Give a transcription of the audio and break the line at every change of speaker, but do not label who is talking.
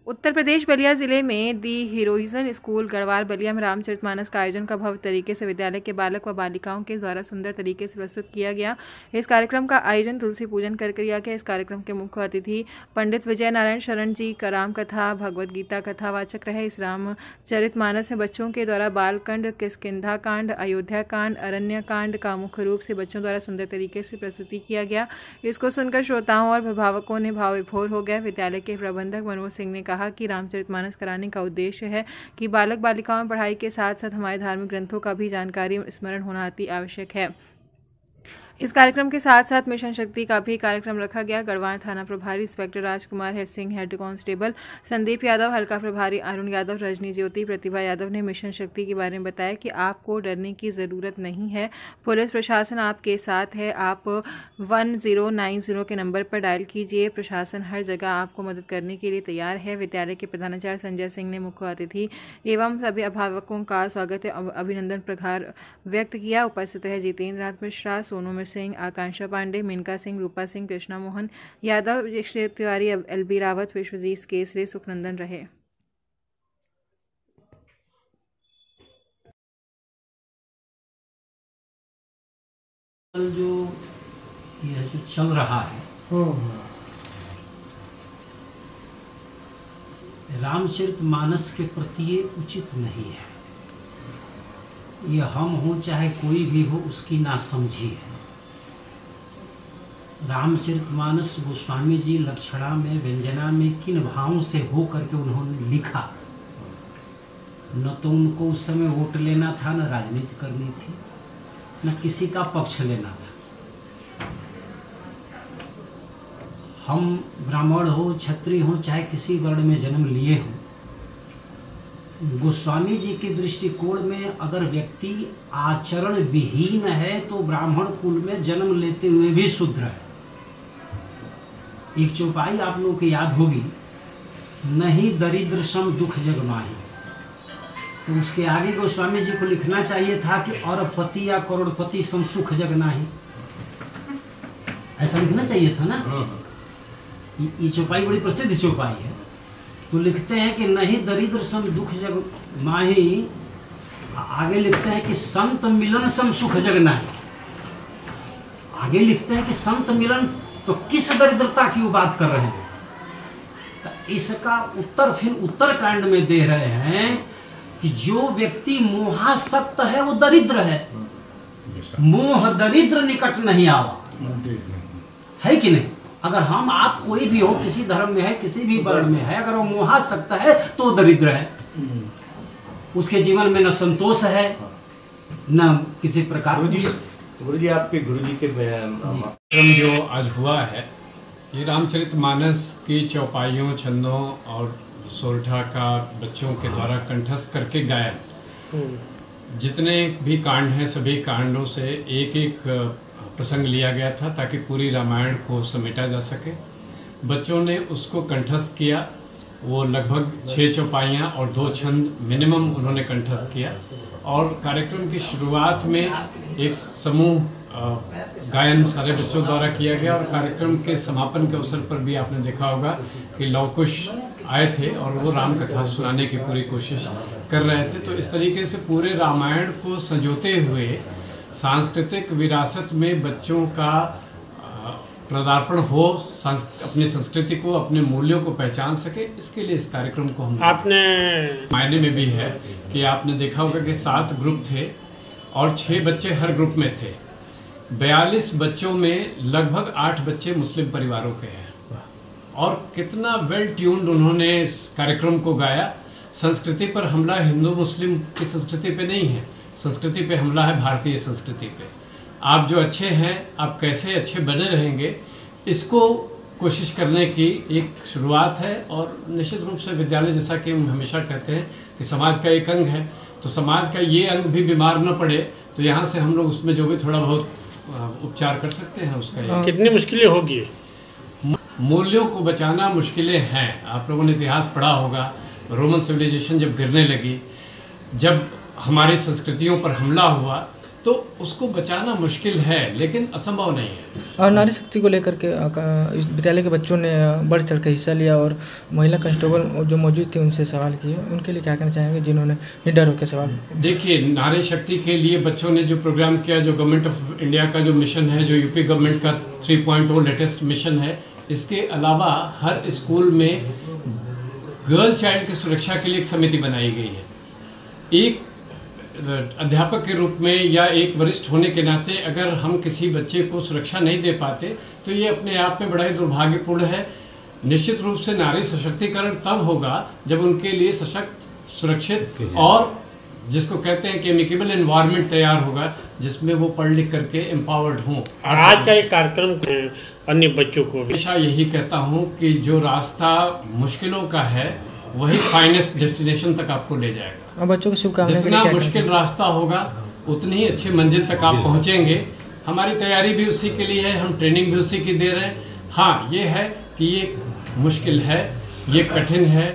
उत्तर प्रदेश बलिया जिले में दी हीरोइजन स्कूल गढ़वाल बलिया में रामचरितमानस का आयोजन का भव्य तरीके से विद्यालय के बालक व बालिकाओं के द्वारा सुंदर तरीके से प्रस्तुत किया गया। इस कार्यक्रम का आयोजन तुलसी पूजन कर किया गया। इस कार्यक्रम के मुख्य अतिथि पंडित विजय नारायण शरण जी राम कथा भगवद गीता कथावाचक रहे। इस रामचरितमानस में बच्चों के द्वारा बालकांड, किष्किंधा कांड, अयोध्या कांड, अरण्य कांड का मुख्य रूप से बच्चों द्वारा सुंदर तरीके से प्रस्तुति किया गया। इसको सुनकर श्रोताओं और अभिभावकों ने भाव विभोर हो गए। विद्यालय के प्रबंधक मनोज सिंह ने कहा कि रामचरितमानस कराने का उद्देश्य है कि बालक बालिकाओं में पढ़ाई के साथ साथ हमारे धार्मिक ग्रंथों का भी जानकारी स्मरण होना अति आवश्यक है। इस कार्यक्रम के साथ साथ मिशन शक्ति का भी कार्यक्रम रखा गया। गढ़वाल थाना प्रभारी inspector Rajkumar head Singh, head constable Sandeep Yadav, हल्का प्रभारी अरुण यादव, रजनी ज्योति, प्रतिभा यादव ने मिशन शक्ति के बारे में बताया कि आपको डरने की ज़रूरत नहीं है। पुलिस प्रशासन आपके साथ है। आप 1090 के नंबर पर डायल कीजिए। प्रशासन हर जगह आपको मदद करने के लिए तैयार है। विद्यालय के प्रधानाचार्य संजय सिंह ने मुख्य अतिथि एवं सभी अभिभावकों का स्वागत अभिनंदन प्रकार व्यक्त किया। उपस्थित रहे जितेंद्र नाथ मिश्रा, सोनू सिंह, आकांक्षा पांडे, मेनका सिंह, रूपा सिंह, कृष्णा मोहन यादव, तिवारी, एलबी रावत, विश्वजीत केसरी, सुखनंदन रहे।
जो यह जो चल रहा है रामचरितमानस के प्रति ये उचित नहीं है। ये हम हो चाहे कोई भी हो, उसकी नासमझी है। रामचरितमानस गोस्वामी जी लक्षणा में, व्यंजना में किन भावों से हो करके उन्होंने लिखा। न तो उनको उस समय वोट लेना था, न राजनीति करनी थी, न किसी का पक्ष लेना था। हम ब्राह्मण हो, क्षत्रिय हो, चाहे किसी वर्ण में जन्म लिए हो, गोस्वामी जी के दृष्टिकोण में अगर व्यक्ति आचरण विहीन है तो ब्राह्मण कुल में जन्म लेते हुए भी शूद्र है। एक चौपाई आप लोगों को याद होगी, नहीं दरिद्र सम दुख जग माही। तो उसके आगे गोस्वामी जी को लिखना चाहिए था कि अरबपति या करोड़पति सम सुख जग नाही। ऐसा लिखना चाहिए था ना। ये चौपाई बड़ी प्रसिद्ध चौपाई है। तो लिखते हैं कि नहीं दरिद्र सम दुख जग माही, आगे लिखते हैं कि संत मिलन सम सुख जग नाही। आगे लिखते हैं कि संत मिलन, तो किस दरिद्रता की वो बात कर रहे हैं। तो इसका उत्तर फिर उत्तरकांड में दे रहे हैं कि जो व्यक्ति मोहासक्त है वो दरिद्र है। मोह दरिद्र निकट नहीं आवा, है कि नहीं। अगर हम आप कोई भी हो, किसी धर्म में है, किसी भी वर्ण में है, अगर वो मोहासक्त है तो दरिद्र है। उसके जीवन में न संतोष है, न किसी प्रकार।
गुरु जी आपके गुरु जी के
कार्यक्रम जो आज हुआ है, ये रामचरितमानस की चौपाइयों, छंदों और सोरठा का बच्चों के द्वारा कंठस्थ करके गायन, जितने भी कांड हैं सभी कांडों से एक एक प्रसंग लिया गया था ताकि पूरी रामायण को समेटा जा सके। बच्चों ने उसको कंठस्थ किया। वो लगभग 6 चौपाइयाँ और 2 छंद मिनिमम उन्होंने कंठस्थ किया। और कार्यक्रम की शुरुआत में एक समूह गायन सारे बच्चों द्वारा किया गया। और कार्यक्रम के समापन के अवसर पर भी आपने देखा होगा कि लवकुश आए थे और वो राम कथा सुनाने की पूरी कोशिश कर रहे थे। तो इस तरीके से पूरे रामायण को संजोते हुए सांस्कृतिक विरासत में बच्चों का पदार्पण हो, अपनी संस्कृति को, अपने मूल्यों को पहचान सके, इसके लिए इस कार्यक्रम को हम
आपने
मायने में भी है कि आपने देखा होगा कि 7 ग्रुप थे और 6 बच्चे हर ग्रुप में थे। 42 बच्चों में लगभग 8 बच्चे मुस्लिम परिवारों के हैं। और कितना वेल ट्यून्ड उन्होंने इस कार्यक्रम को गाया। संस्कृति पर हमला हिंदू मुस्लिम की संस्कृति पे नहीं है, संस्कृति पे हमला है भारतीय संस्कृति पे। आप जो अच्छे हैं, आप कैसे अच्छे बने रहेंगे, इसको कोशिश करने की एक शुरुआत है। और निश्चित रूप से विद्यालय, जैसा कि हम हमेशा कहते हैं कि समाज का एक अंग है, तो समाज का ये अंग भी बीमार न पड़े, तो यहाँ से हम लोग उसमें जो भी थोड़ा बहुत उपचार कर सकते हैं उसका।
कितनी मुश्किलें होगी।
मूल्यों को बचाना मुश्किलें हैं। आप लोगों ने इतिहास पढ़ा होगा, रोमन सिविलाइजेशन जब गिरने लगी, जब हमारी संस्कृतियों पर हमला हुआ, तो उसको बचाना मुश्किल है, लेकिन असंभव नहीं है।
और नारी शक्ति को लेकर के इस विद्यालय के बच्चों ने बढ़ चढ़ के हिस्सा लिया और महिला कांस्टेबल जो मौजूद थी उनसे सवाल किए, उनके लिए क्या कहना चाहेंगे जिन्होंने निडर होकर सवाल?
देखिए, नारी शक्ति के लिए बच्चों ने जो प्रोग्राम किया, जो गवर्नमेंट ऑफ इंडिया का जो मिशन है, जो यूपी गवर्नमेंट का 3.0 लेटेस्ट मिशन है, इसके अलावा हर स्कूल में गर्ल चाइल्ड की सुरक्षा के लिए एक समिति बनाई गई है। एक अध्यापक के रूप में या एक वरिष्ठ होने के नाते अगर हम किसी बच्चे को सुरक्षा नहीं दे पाते तो ये अपने आप में बड़ा ही दुर्भाग्यपूर्ण है। निश्चित रूप से नारी सशक्तिकरण तब होगा जब उनके लिए सशक्त, सुरक्षित और जिसको कहते हैं कि एमिकेबल एनवायरनमेंट तैयार होगा, जिसमें वो पढ़ लिख करके एम्पावर्ड हों।
आज का एक कार्यक्रम अन्य बच्चों को भी
हमेशा यही कहता हूँ कि जो रास्ता मुश्किलों का है वही फाइनेस्ट डेस्टिनेशन तक आपको ले जाएगा।
और बच्चों को शुभकामनाएं।
जितना मुश्किल रास्ता होगा उतनी ही अच्छी मंजिल तक आप पहुँचेंगे। हमारी तैयारी भी उसी के लिए है, हम ट्रेनिंग भी उसी की दे रहे हैं। हाँ, ये है कि ये मुश्किल है, ये कठिन है।